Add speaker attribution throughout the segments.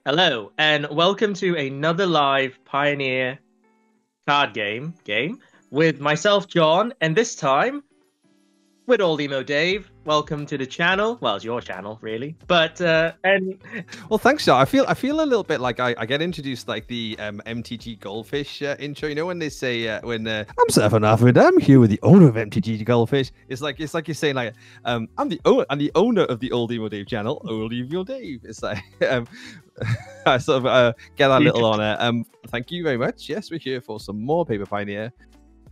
Speaker 1: Hello, and welcome to another live Pioneer card game with myself, John, and this time with Old Emo Dave. Welcome to the channel. Well, it's your channel, really. But
Speaker 2: Well, thanks, John. I feel a little bit like I get introduced like the MTG Goldfish intro. You know when they say when I'm Stefan Afford, I'm here with the owner of MTG Goldfish. It's like you're saying like I'm the owner of the Old Emo Dave channel, Old Emo Dave. It's like I sort of get that little honor. Thank you very much. Yes, we're here for some more Paper Pioneer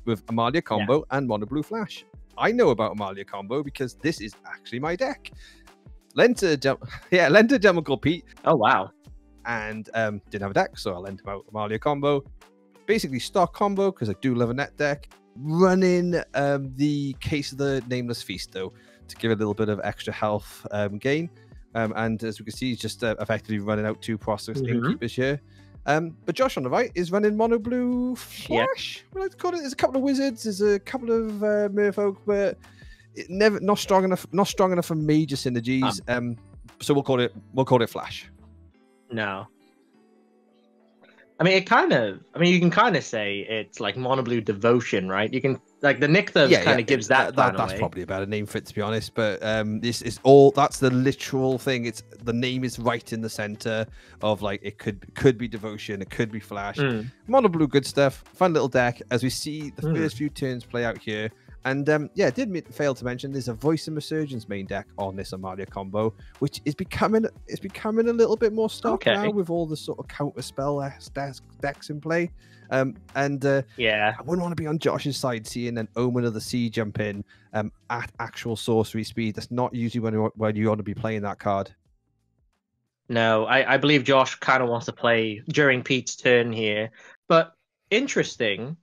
Speaker 2: with Amalia Combo and Mono Blue Flash. I know about Amalia Combo because this is actually my deck. Lent a gentleman called Pete.
Speaker 1: Oh wow!
Speaker 2: And didn't have a deck, so I lent him out Amalia Combo. Basically stock combo because I do love a net deck. Running the Case of the Nameless Feast though to give a little bit of extra health gain. And as we can see, he's just effectively running out 2 Process Innkeepers here. But Josh on the right is running Mono Blue Flash. We like to call it. There's a couple of wizards, there's a couple of merfolk, but not strong enough for major synergies. So we'll call it Flash.
Speaker 1: No. I mean, you can kind of say it's like Mono Blue Devotion, right? You can, like, the Nykthos kind of gives that
Speaker 2: that's probably a better name for it, to be honest. But this is all, that's the literal thing. It's the name is right in the center of, like, it could be Devotion, it could be Flash. Mono Blue, good stuff. Fun little deck as we see the first few turns play out here. And did fail to mention there's a Voice and Resurgence main deck on this Amalia Combo, which is becoming a little bit more stock now with all the sort of counter spell decks in play. I wouldn't want to be on Josh's side seeing an Omen of the Sea jump in at actual sorcery speed. That's not usually when you want to be playing that card.
Speaker 1: No, I believe Josh kind of wants to play during Pete's turn here, but interesting.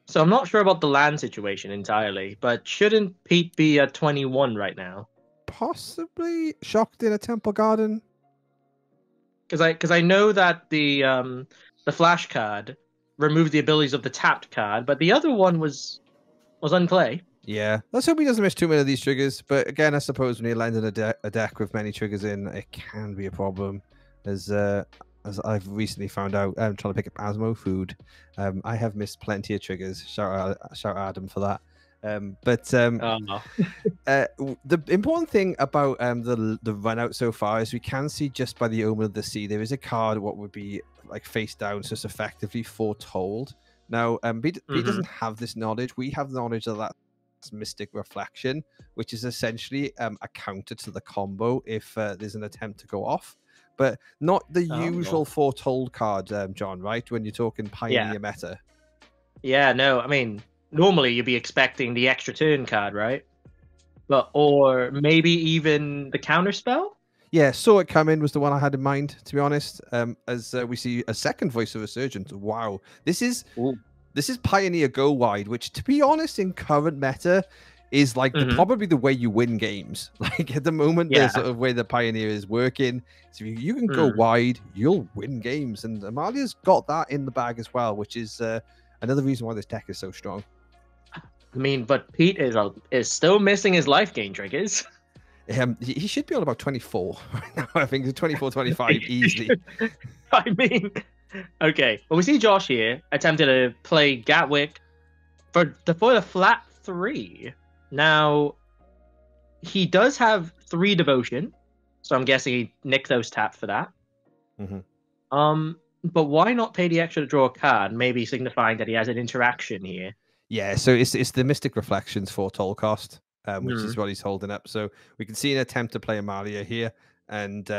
Speaker 1: So I'm not sure about the land situation entirely, but shouldn't Pete be at 21 right now?
Speaker 2: Possibly Shocked in a Temple Garden.
Speaker 1: Because I know that the Flash card removed the abilities of the tapped card, but the other one was on play.
Speaker 2: Yeah, let's hope he doesn't miss too many of these triggers. But again, I suppose when you're landing a deck with many triggers in, it can be a problem. As I've recently found out, I'm trying to pick up Asmo food. I have missed plenty of triggers. Shout out Adam for that. The important thing about the run out so far is we can see just by the Omen of the Sea there is a card what would be like face down, so it's effectively foretold. Now, Pete doesn't have this knowledge. We have knowledge of that Mystic Reflection, which is essentially a counter to the combo if there's an attempt to go off. But not the usual foretold card, John, right? When you're talking Pioneer meta.
Speaker 1: Yeah, no, I mean, normally you'd be expecting the extra turn card, right? Or maybe even the counter spell?
Speaker 2: Yeah, Saw It Coming was the one I had in mind, to be honest. As we see a second Voice of Resurgence. Wow. This is Pioneer Go Wide, which, to be honest, in current meta, is like probably the way you win games. Like at the moment, the sort of way the Pioneer is working. So if you can go wide, you'll win games. And Amalia's got that in the bag as well, which is another reason why this deck is so strong.
Speaker 1: I mean, but Pete is still missing his life gain triggers.
Speaker 2: He should be on about 24 right now. I think 24, 25 easily.
Speaker 1: I mean, okay. Well, we see Josh here attempted to play Gatwick for the flat 3. Now, he does have 3 Devotion, so I'm guessing he Nykthos tapped for that. But why not pay the extra to draw a card, maybe signifying that he has an interaction here?
Speaker 2: Yeah, so it's the Mystic Reflections foretold cost, which is what he's holding up. So we can see an attempt to play Amalia here, and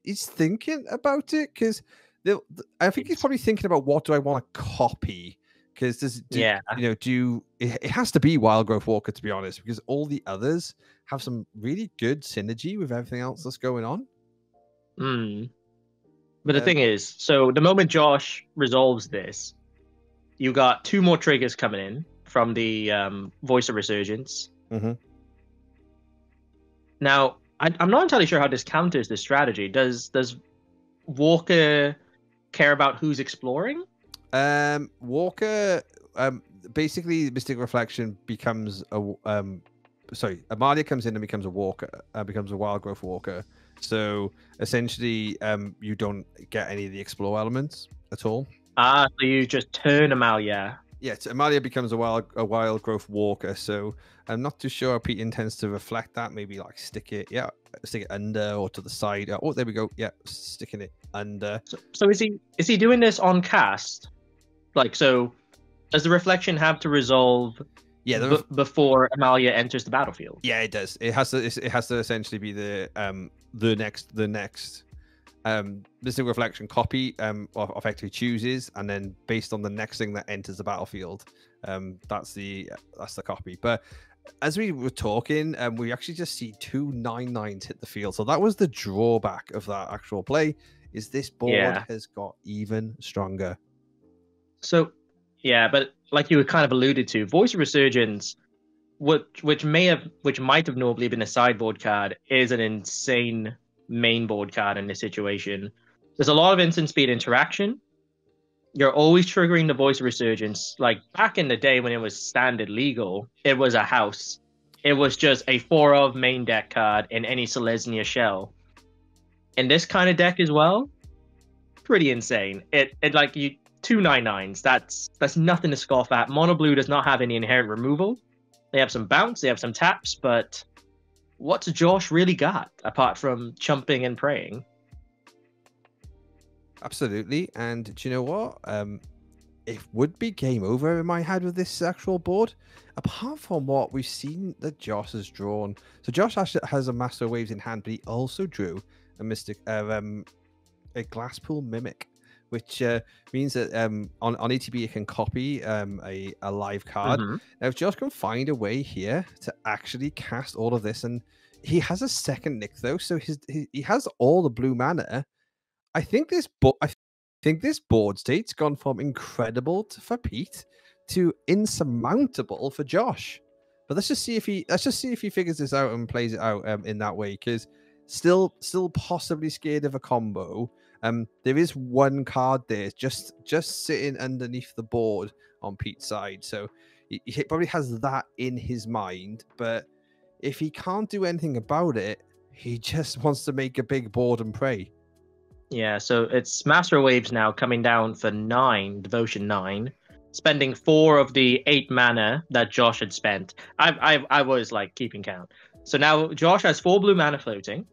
Speaker 2: he's thinking about it because I think he's probably thinking about what do I want to copy. Because it has to be Wild Growth Walker, to be honest, because all the others have some really good synergy with everything else that's going on.
Speaker 1: But the thing is, so the moment Josh resolves this, you got 2 more triggers coming in from the Voice of Resurgence. Now, I'm not entirely sure how this counters the strategy. Does Walker care about who's exploring?
Speaker 2: Walker, basically, Mystic Reflection becomes a Amalia comes in and becomes a walker, becomes a Wild Growth Walker, So essentially, you don't get any of the explore elements at all.
Speaker 1: So you just turn Amalia.
Speaker 2: Yeah, Amalia becomes a wild growth walker. So I'm not too sure how Pete intends to reflect that. Maybe like stick it under or to the side. Oh, there we go. Yeah, sticking it under.
Speaker 1: So is he doing this on cast? Like, so does the reflection have to resolve? Yeah, before Amalia enters the battlefield.
Speaker 2: Yeah, it does. It has to essentially be the next missing reflection copy effectively chooses, and then based on the next thing that enters the battlefield, that's the copy. But as we were talking, we actually just see 2 9/9s hit the field. So that was the drawback of that actual play. Is this board has got even stronger.
Speaker 1: So yeah, but like you were kind of alluded to, Voice of Resurgence, which might have normally been a sideboard card, is an insane main board card in this situation. There's a lot of instant speed interaction. You're always triggering the Voice of Resurgence. Like back in the day when it was standard legal, it was a house. It was just a 4-of main deck card in any Selesnya shell. In this kind of deck as well, pretty insane. It like you 2 9/9s. That's nothing to scoff at. Mono blue does not have any inherent removal. They have some bounce, they have some taps, but what's Josh really got apart from chumping and praying?
Speaker 2: Absolutely. And do you know what? It would be game over in my head with this actual board, apart from what we've seen that Josh has drawn. So Josh actually has a Master Waves in hand, but he also drew a Glasspool Mimic, which means that on ETB it can copy a live card. Now, if Josh can find a way here to actually cast all of this, and he has a second Nick though, so he has all the blue mana. I think this board state's gone from incredible for Pete to insurmountable for Josh. But let's just see if he figures this out and plays it out in that way, because still possibly scared of a combo. There is one card there just sitting underneath the board on Pete's side, so he probably has that in his mind. But if he can't do anything about it, he just wants to make a big board and pray.
Speaker 1: Yeah, so it's Master Waves now coming down for 9, Devotion 9, spending 4 of the 8 mana that Josh had spent. I was like keeping count. So now Josh has 4 blue mana floating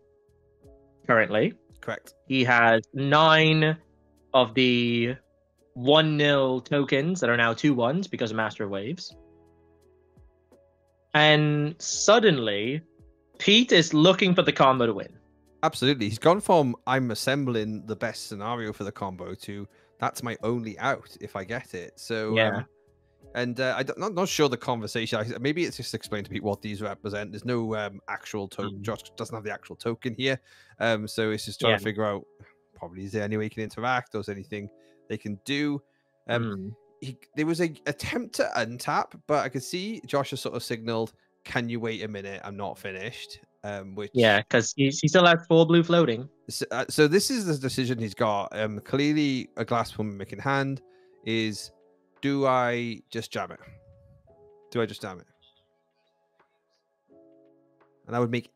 Speaker 1: currently.
Speaker 2: Correct.
Speaker 1: He has 9 of the 1/0 tokens that are now 2/1s because of Master Waves. And suddenly, Pete is looking for the combo to win.
Speaker 2: Absolutely. He's gone from I'm assembling the best scenario for the combo to that's my only out if I get it. So,
Speaker 1: yeah.
Speaker 2: I'm not sure the conversation. Maybe it's just explained to Pete what these represent. There's no actual token. Josh doesn't have the actual token here. So it's just trying to figure out probably is there any way he can interact or is there anything they can do. There was an attempt to untap, but I could see Josh has sort of signaled, can you wait a minute? I'm not finished. Which
Speaker 1: because he still has 4 blue floating.
Speaker 2: So this is the decision he's got. Clearly, a Glasspool Mimic in hand is, do I just jam it? Do I just jam it? And I would make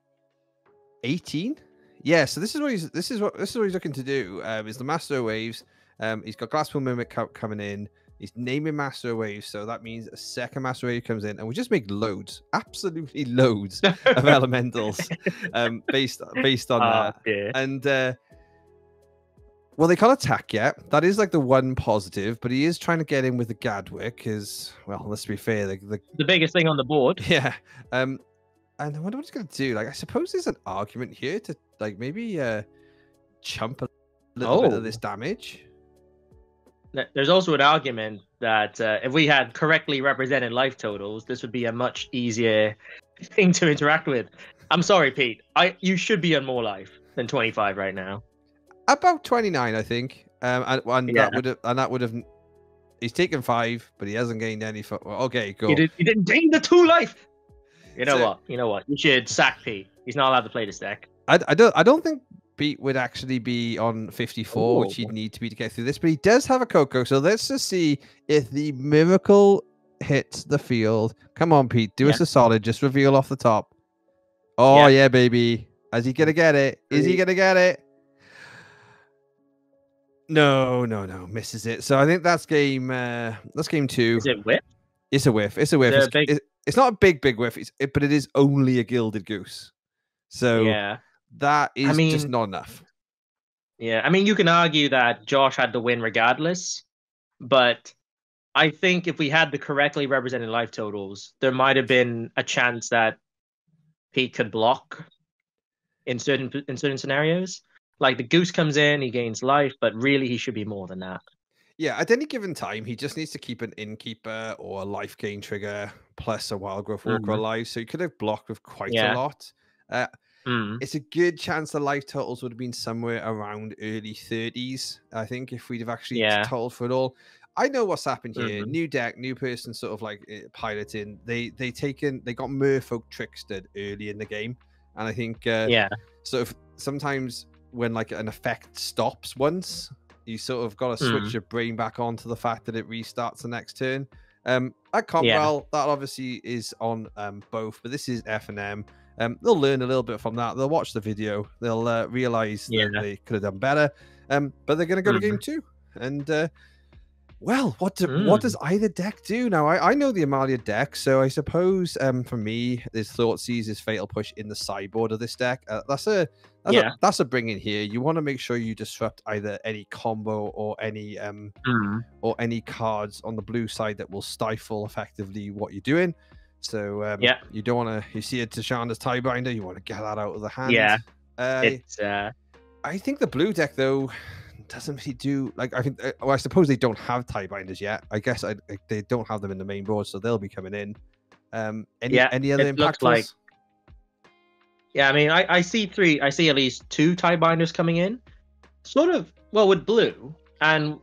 Speaker 2: 18. Yeah. So this is what he's looking to do. Is the Master Waves? He's got Glasspool Mimic coming in. He's naming Master Waves, so that means a second Master Wave comes in, and we just make loads, absolutely loads of elementals based on that.
Speaker 1: Yeah.
Speaker 2: And well, they can't attack yet. That is like the one positive, but he is trying to get in with the Gadwick. Because, well, let's be fair, the
Speaker 1: biggest thing on the board.
Speaker 2: Yeah. And I wonder what he's going to do. Like, I suppose there's an argument here to like maybe chump a little bit of this damage.
Speaker 1: There's also an argument that if we had correctly represented life totals, this would be a much easier thing to interact with. I'm sorry, Pete. You should be on more life than 25 right now.
Speaker 2: About 29, I think. That would have. He's taken 5, but he hasn't gained any. Okay, go.
Speaker 1: He didn't gain the 2 life. You know what? You should sack Pete. He's not allowed to play this deck.
Speaker 2: I don't think Pete would actually be on 54, which he'd need to be to get through this, but he does have a Coco, so let's just see if the miracle hits the field. Come on, Pete, do us a solid, just reveal off the top. Oh, yeah baby. Is he gonna get it? Is he gonna get it? No, misses it. So I think that's game 2.
Speaker 1: Is it whiff?
Speaker 2: It's a whiff. It's a whiff. It's not a big whiff. But it is only a gilded goose. So
Speaker 1: yeah,
Speaker 2: that is just not enough.
Speaker 1: Yeah, I mean, you can argue that Josh had the win regardless, but I think if we had the correctly represented life totals, there might have been a chance that Pete could block in certain scenarios. Like the goose comes in, he gains life, but really he should be more than that.
Speaker 2: Yeah, at any given time, he just needs to keep an innkeeper or a life gain trigger plus a wild growth walker alive. So he could have blocked with quite a lot. It's a good chance the life totals would have been somewhere around early 30s, I think, if we'd have actually totaled for it all. I know what's happened here. New deck, new person sort of like piloting. They got Merfolk trickstered early in the game. And I think sort of sometimes when like an effect stops once, you sort of got to switch your brain back on to the fact that it restarts the next turn. At Compwell, that obviously is on both, but this is F&M. They'll learn a little bit from that. They'll watch the video. They'll realize that they could have done better. But they're going to go to game 2. And well, what does either deck do now? I know the Amalia deck, so I suppose for me, there's Thoughtseizes, is Fatal Push in the sideboard of this deck. That's a bring in here. You want to make sure you disrupt either any combo or any cards on the blue side that will stifle effectively what you're doing. So you don't want to. You see a Tashanda's Tiebinder, you want to get that out of the hand.
Speaker 1: Yeah,
Speaker 2: I think the blue deck though doesn't really do like. I think. I suppose they don't have Tiebinders yet. I guess they don't have them in the main board, so they'll be coming in. Any other impactfuls?
Speaker 1: Yeah, I mean, I see 3. I see at least 2 Tiebinders coming in. Sort of with blue, and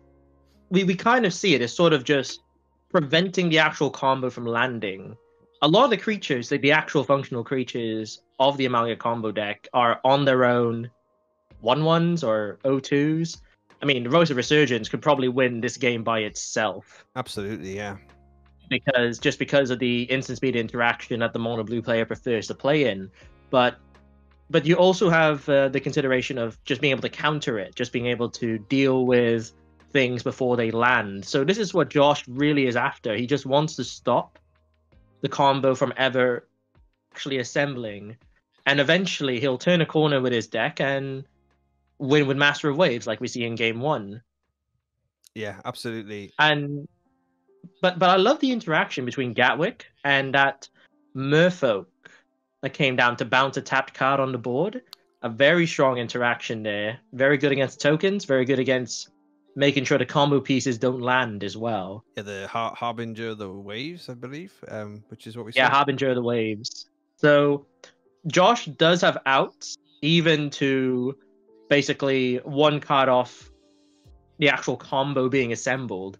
Speaker 1: we kind of see it as sort of just preventing the actual combo from landing. A lot of the creatures, like the actual functional creatures of the Amalia Combo deck, are on their own 1/1s or 0/2s. I mean, the Rose of Resurgence could probably win this game by itself.
Speaker 2: Absolutely, yeah.
Speaker 1: Because of the instant speed interaction that the mono blue player prefers to play in. But you also have the consideration of just being able to counter it, just being able to deal with things before they land. So this is what Josh really is after. He just wants to stop the combo from ever actually assembling, and eventually he'll turn a corner with his deck and win with Master of Waves like we see in game 1.
Speaker 2: Yeah, absolutely.
Speaker 1: But I love the interaction between Gatwick and that Merfolk that came down to bounce a tapped card on the board. A very strong interaction there. Very good against tokens, very good against making sure the combo pieces don't land as well.
Speaker 2: Yeah, the Harbinger of the Waves, I believe, which is what we said.
Speaker 1: Yeah, Harbinger of the Waves. So Josh does have outs, even to basically one card off the actual combo being assembled.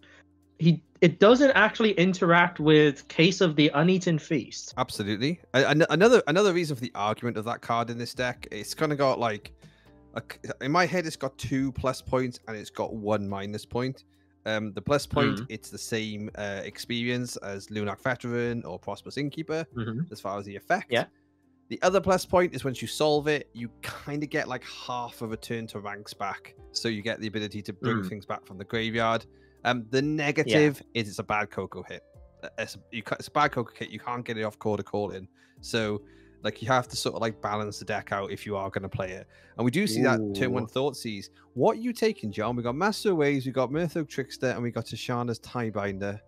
Speaker 1: It doesn't actually interact with Case of the Uneaten Feast.
Speaker 2: Absolutely. Another reason for the argument of that card in this deck, it's kind of got like, in my head, it's got 2 plus points and it's got 1 minus point. The plus point, it's the same experience as Lunak Veteran or Prosperous Innkeeper as far as the effect. Yeah. The other plus point is once you solve it, you kind of get like half of a turn to ranks back. So you get the ability to bring things back from the graveyard. The negative is it's a bad Coco hit. It's a bad Coco hit. You can't get it off Core to Call in. So like you have to sort of like balance the deck out if you are going to play it. And we do see that turn 1 Thoughtseize. What are you taking, John? We got Master of Waves, we got Merfolk Trickster, and we got Tashanda's Tiebinder.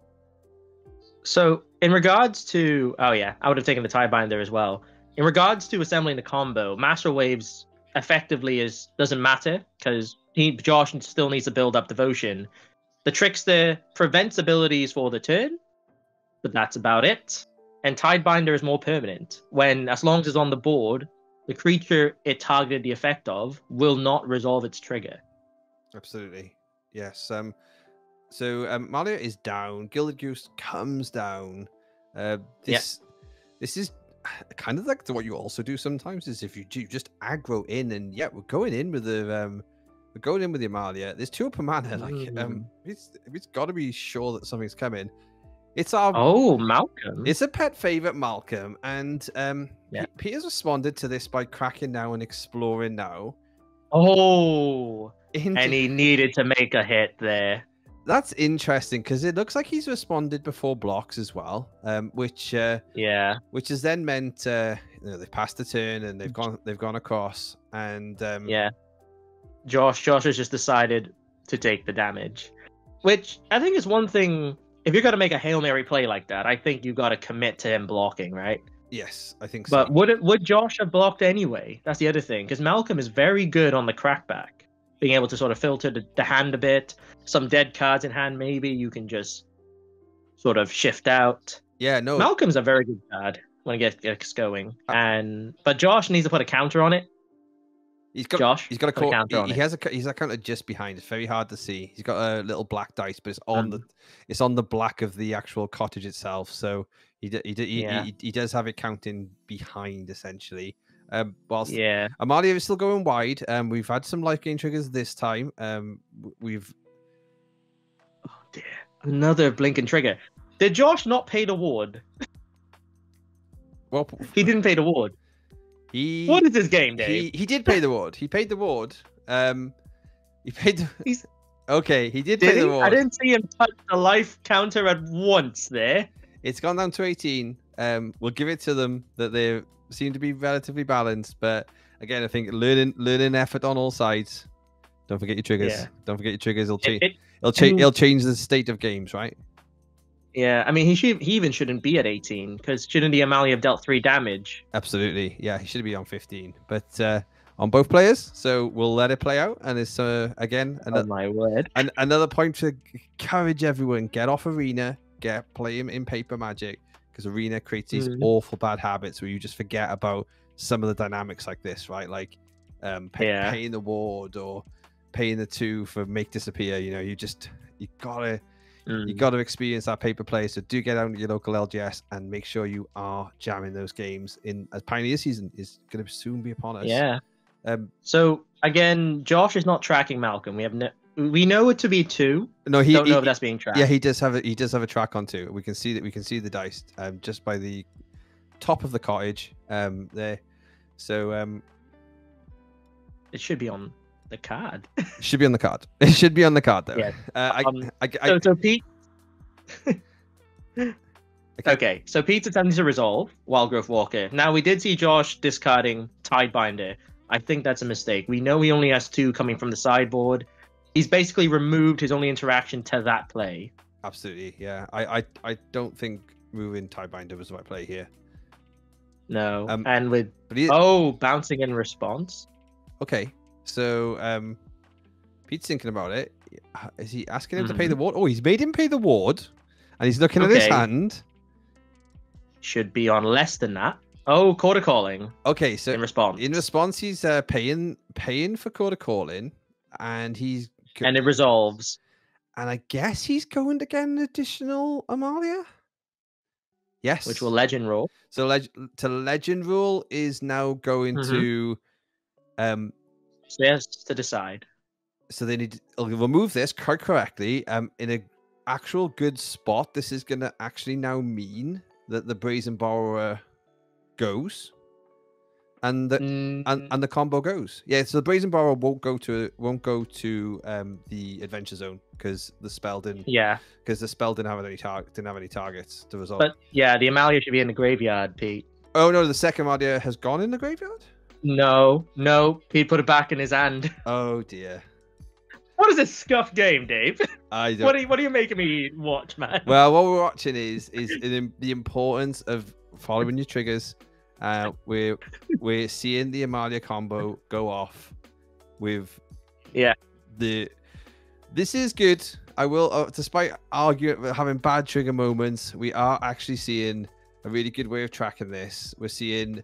Speaker 1: So in regards to I would have taken the Tiebinder as well. In regards to assembling the combo, Master of Waves effectively doesn't matter because Josh still needs to build up Devotion. The Trickster prevents abilities for the turn, but that's about it. And Tidebinder is more permanent. As long as it's on the board, the creature it targeted the effect of will not resolve its trigger.
Speaker 2: Absolutely. Yes. So Malia is down. Gilded Goose comes down. This is kind of like what you also do sometimes is if you just aggro in and we're going in with the Amalia. There's 2 per mana. Like it's got to be sure that something's coming. It's our
Speaker 1: Malcolm.
Speaker 2: It's a pet favorite, Malcolm, and
Speaker 1: Yeah.
Speaker 2: Peter's responded to this by cracking now and exploring now.
Speaker 1: And he needed to make a hit there.
Speaker 2: That's interesting because it looks like he's responded before blocks as well, which has then meant they've passed the turn and they've gone across, and
Speaker 1: Josh has just decided to take the damage, which I think is one thing. If you're going to make a Hail Mary play like that, I think you got to commit to him blocking, right?
Speaker 2: Yes, I think so.
Speaker 1: But would Josh have blocked anyway? That's the other thing, because Malcolm is very good on the crackback, being able to sort of filter the hand a bit. Some dead cards in hand, maybe you can just sort of shift out.
Speaker 2: Yeah, no.
Speaker 1: Malcolm's a very good card when it gets going, but Josh needs to put a counter on it.
Speaker 2: He's got a counter on it. He's a counter just behind. It's very hard to see. He's got a little black dice, but it's on the black of the actual cottage itself. So he does have it counting behind essentially. Whilst Amalia is still going wide. We've had some life gain triggers this time.
Speaker 1: Another blinking trigger. Did Josh not pay the ward?
Speaker 2: Well,
Speaker 1: he didn't pay the ward. What is this game, Dave?
Speaker 2: He did pay the ward. He paid the ward. He paid. Okay, he did pay the ward.
Speaker 1: I didn't see him touch the life counter at once there.
Speaker 2: It's gone down to 18. We'll give it to them that they seem to be relatively balanced, but again, I think learning effort on all sides. Don't forget your triggers. Yeah. Don't forget your triggers. It'll change the state of games, right?
Speaker 1: Yeah, I mean, he even shouldn't be at 18, because shouldn't the Amalia have dealt 3 damage?
Speaker 2: Absolutely, yeah, he should be on 15, but on both players, so we'll let it play out, and it's again
Speaker 1: my word,
Speaker 2: another point to encourage everyone: get off Arena, play him in Paper Magic, because Arena creates these awful bad habits where you just forget about some of the dynamics like this, right? Like paying the ward or paying the 2 for make disappear. You know, you gotta. You got to experience that paper play, so do get out to your local LGS and make sure you are jamming those games in, as Pioneer season is going to soon be upon us.
Speaker 1: Yeah. So again, Josh is not tracking Malcolm. We know it to be 2.
Speaker 2: No,
Speaker 1: don't know if that's being tracked.
Speaker 2: Yeah, he does have a track on 2. We can see the dice just by the top of the cottage there. So
Speaker 1: it should be on the card.
Speaker 2: It should be on the card. It should be on the card, though.
Speaker 1: Yeah. So Pete. Okay, so Pete's attempting to resolve Wildgrowth Walker. Now, we did see Josh discarding Tidebinder. I think that's a mistake. We know he only has 2 coming from the sideboard. He's basically removed his only interaction to that play.
Speaker 2: Absolutely, yeah. I don't think moving Tidebinder was the right play here.
Speaker 1: No, and with bouncing in response.
Speaker 2: Okay. So, Pete's thinking about it. Is he asking him to pay the ward? Oh, he's made him pay the ward, and he's looking at his hand.
Speaker 1: Should be on less than that. Oh, quarter calling.
Speaker 2: Okay, so
Speaker 1: in response,
Speaker 2: he's paying for quarter calling, and
Speaker 1: and it resolves.
Speaker 2: And I guess he's going to get an additional Amalia. Yes,
Speaker 1: which will legend rule.
Speaker 2: So legend rule is now going to.
Speaker 1: So he has to decide.
Speaker 2: So they need to remove this correctly. In an actual good spot, this is going to actually now mean that the Brazen Borrower goes, and the combo goes. Yeah, so the Brazen Borrower won't go to the Adventure Zone because the spell didn't. Yeah, because the spell didn't have any targets to resolve.
Speaker 1: But yeah, the Amalia should be in the graveyard, Pete.
Speaker 2: Oh no, the second Amalia has gone in the graveyard.
Speaker 1: No, Pete put it back in his hand.
Speaker 2: Oh dear.
Speaker 1: What is this scuffed game, Dave?
Speaker 2: I don't.
Speaker 1: What are you making me watch, man?
Speaker 2: Well, what we're watching is the importance of following your triggers. We're seeing the Amalia combo go off with this is good. I will, despite having bad trigger moments, we are actually seeing a really good way of tracking this. We're seeing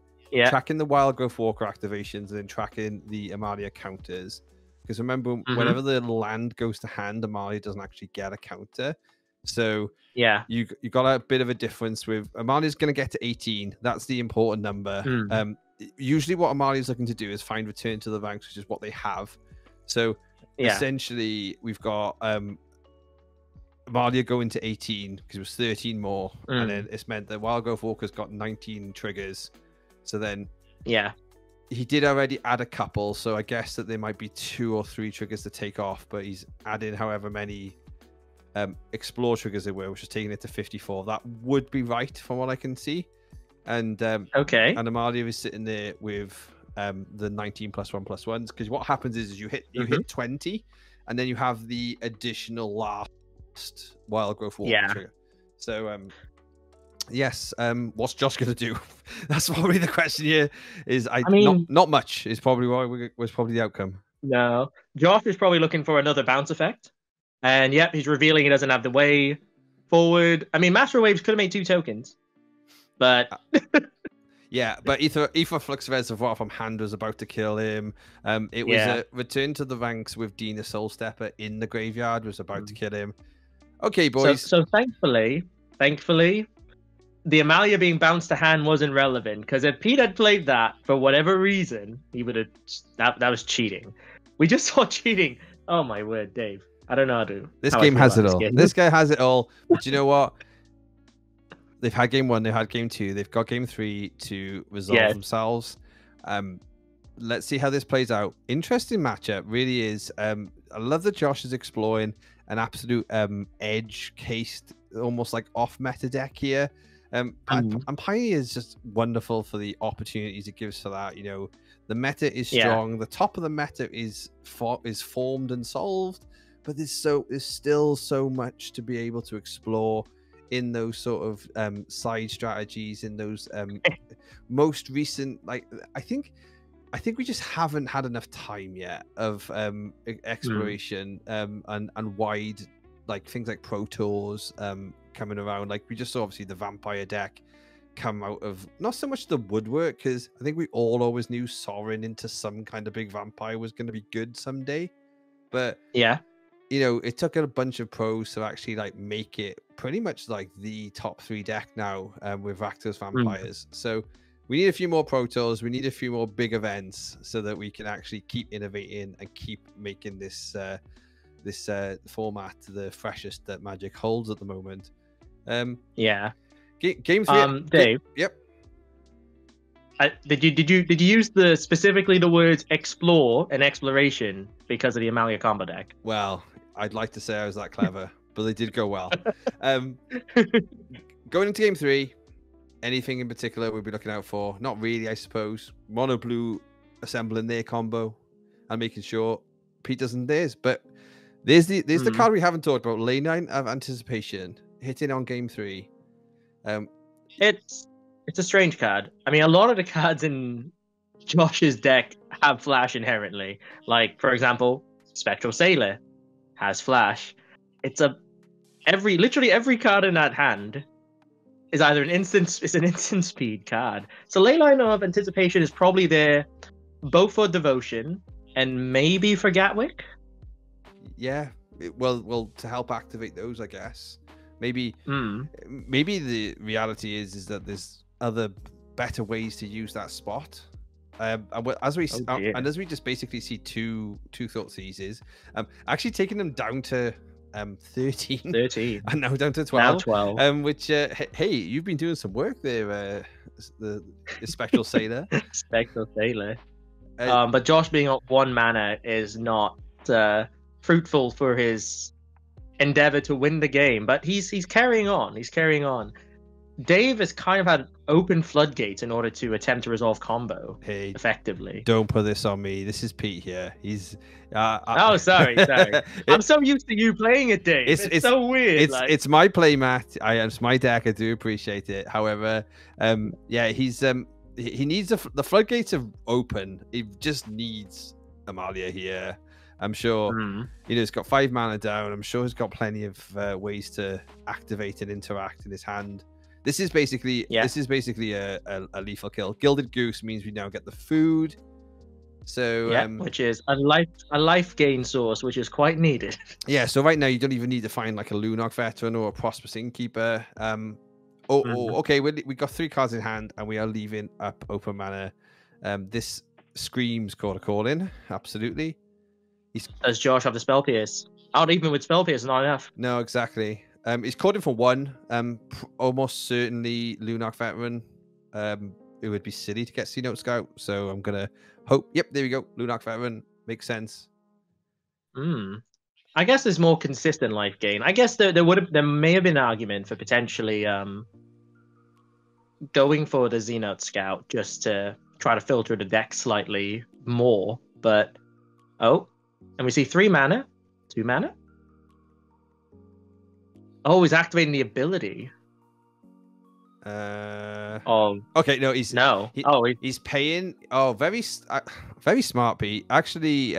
Speaker 2: tracking the Wildgrowth Walker activations and then tracking the Amalia counters. Because remember, whenever the land goes to hand, Amalia doesn't actually get a counter. So you got a bit of a difference with Amalia's going to get to 18. That's the important number. Usually what Amalia's looking to do is find return to the ranks, which is what they have. So essentially we've got Amalia going to 18 because it was 13 more, and then it's meant that Wild Growth Walker's got 19 triggers. So then,
Speaker 1: yeah,
Speaker 2: he did already add a couple, so I guess that there might be 2 or 3 triggers to take off, but he's adding however many explore triggers there were, which is taking it to 54. That would be right from what I can see. And
Speaker 1: okay,
Speaker 2: and Amalia is sitting there with the 19 +1/+1s, because what happens is you hit 20, and then you have the additional last Wild Growth Walker trigger. So yes, what's Josh gonna do? That's probably the question here. I mean, not much is probably was probably the outcome.
Speaker 1: No, Josh is probably looking for another bounce effect, and yep, he's revealing he doesn't have the way forward. I mean, Master Waves could have made 2 tokens, but
Speaker 2: yeah, but Ether Flux Reservoir from hand was about to kill him. It was a return to the ranks with Dina Soul Stepper in the graveyard was about to kill him. Okay, boys.
Speaker 1: So thankfully, the Amalia being bounced to hand wasn't relevant, because if Pete had played that for whatever reason, he would have. That was cheating. We just saw cheating. Oh my word, Dave. I don't know how to.
Speaker 2: This game has it all. This guy has it all. But you know what? They've had game 1, they've had game 2, they've got game 3 to resolve themselves. Let's see how this plays out. Interesting matchup, really is. I love that Josh is exploring an absolute edge-cased, almost like off-meta deck here. And Pioneer is just wonderful for the opportunities it gives for that. You know, the meta is strong. The top of the meta is formed and solved, but there's still so much to be able to explore in those sort of side strategies, in those most recent, like I think we just haven't had enough time yet of exploration and wide, like things like Pro Tours coming around. Like we just saw obviously the Vampire deck come out of not so much the woodwork, because I think we all always knew soaring into some kind of big vampire was going to be good someday, but you know, it took a bunch of pros to actually like make it pretty much like the top 3 deck now with Rakdos Vampires. So we need a few more Pro Tours. We need a few more big events so that we can actually keep innovating and keep making this format the freshest that Magic holds at the moment. Game 3.
Speaker 1: Dave.
Speaker 2: Yep.
Speaker 1: Did you use specifically the words explore and exploration because of the Amalia Combo deck?
Speaker 2: Well, I'd like to say I was that clever, but they did go well. Going into game 3, anything in particular we'll be looking out for? Not really, I suppose. Mono Blue assembling their combo and making sure Pete doesn't theirs. But there's the card we haven't talked about, Leyline of Anticipation, hitting on game 3.
Speaker 1: It's a strange card. I mean, a lot of the cards in Josh's deck have flash inherently. Like, for example, Spectral Sailor has flash. Literally every card in that hand is either an instant speed card. So Leyline of Anticipation is probably there both for Devotion and maybe for Gatwick.
Speaker 2: Yeah, well, to help activate those, I guess. Maybe the reality is that there's other better ways to use that spot. As we just basically see two Thought Seizes, actually taking them down to 13 and now down to 12.
Speaker 1: Now 12.
Speaker 2: Which hey, you've been doing some work there, the Spectral Sailor.
Speaker 1: Spectral Sailor. But Josh being on 1 mana is not fruitful for his endeavor to win the game, but he's carrying on. Dave has kind of had open floodgates in order to attempt to resolve combo effectively.
Speaker 2: Don't put this on me. This is Pete here. He's
Speaker 1: sorry. I'm so used to you playing it, Dave. It's so weird.
Speaker 2: It's my play mat. It's my deck. I do appreciate it. However, he needs the floodgates are open. He just needs Amalia here. I'm sure he's got 5 mana down. I'm sure he's got plenty of ways to activate and interact in his hand. This is basically a lethal kill. Gilded Goose means we now get the food. So
Speaker 1: which is a life gain source, which is quite needed.
Speaker 2: Yeah, so right now you don't even need to find like a Lunark Veteran or a Prosperous Innkeeper. Okay, we got 3 cards in hand and we are leaving up open mana. This screams Quarter Calling, absolutely.
Speaker 1: Does Josh have the spell pierce? Out even with spell pierce, not enough.
Speaker 2: No, exactly. He's called in for 1. Almost certainly Lunark Veteran. It would be silly to get C-Note Scout, so I'm gonna hope. Yep, there we go. Lunark Veteran makes sense.
Speaker 1: I guess there's more consistent life gain. I guess there may have been an argument for potentially going for the Xenote Scout just to try to filter the deck slightly more. But and we see 3 mana, 2 mana. Oh, he's activating the ability.
Speaker 2: Okay, no, he's paying. Oh, very smart, Pete. Actually,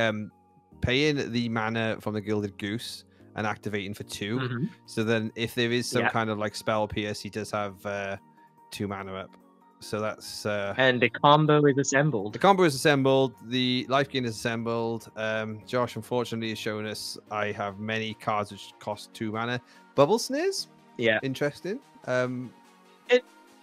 Speaker 2: paying the mana from the Gilded Goose and activating for 2. So then, if there is some kind of like spell pierce, he does have 2 mana up. So that's
Speaker 1: and the combo is assembled.
Speaker 2: The combo is assembled. The life gain is assembled. Josh, unfortunately, has shown us I have many cards which cost 2 mana. Bubble Snares.
Speaker 1: Yeah,
Speaker 2: interesting.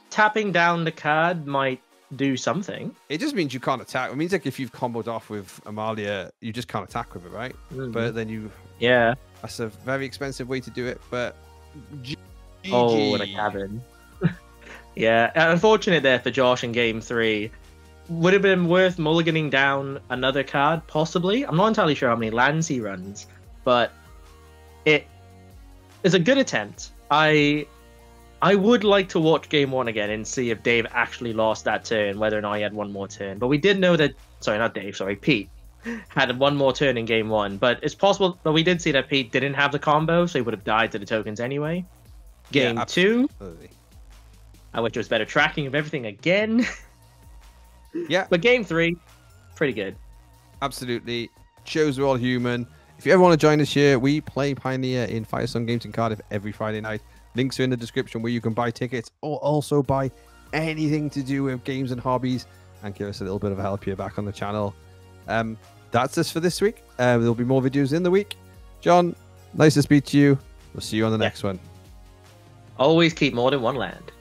Speaker 1: Tapping down the card might do something.
Speaker 2: It just means you can't attack. It means like if you've comboed off with Amalia, you just can't attack with it, right? But then you...
Speaker 1: Yeah.
Speaker 2: That's a very expensive way to do it, but...
Speaker 1: Oh, in a cabin. Yeah, unfortunate there for Josh in Game 3. Would have been worth mulliganing down another card, possibly. I'm not entirely sure how many lands he runs, but it is a good attempt. I would like to watch Game 1 again and see if Dave actually lost that turn, whether or not he had one more turn. But we did know that... Sorry, not Dave, sorry, Pete had one more turn in Game 1. But it's possible that we did see that Pete didn't have the combo, so he would have died to the tokens anyway. Game 2, I wish there was better tracking of everything again.
Speaker 2: Yeah.
Speaker 1: But Game 3, pretty good.
Speaker 2: Absolutely. Shows we're all human. If you ever want to join us here, we play Pioneer in Firestone Games in Cardiff every Friday night. Links are in the description where you can buy tickets or also buy anything to do with games and hobbies and give us a little bit of help here back on the channel. That's us for this week. There'll be more videos in the week. John, nice to speak to you. We'll see you on the next one.
Speaker 1: Always keep more than one land.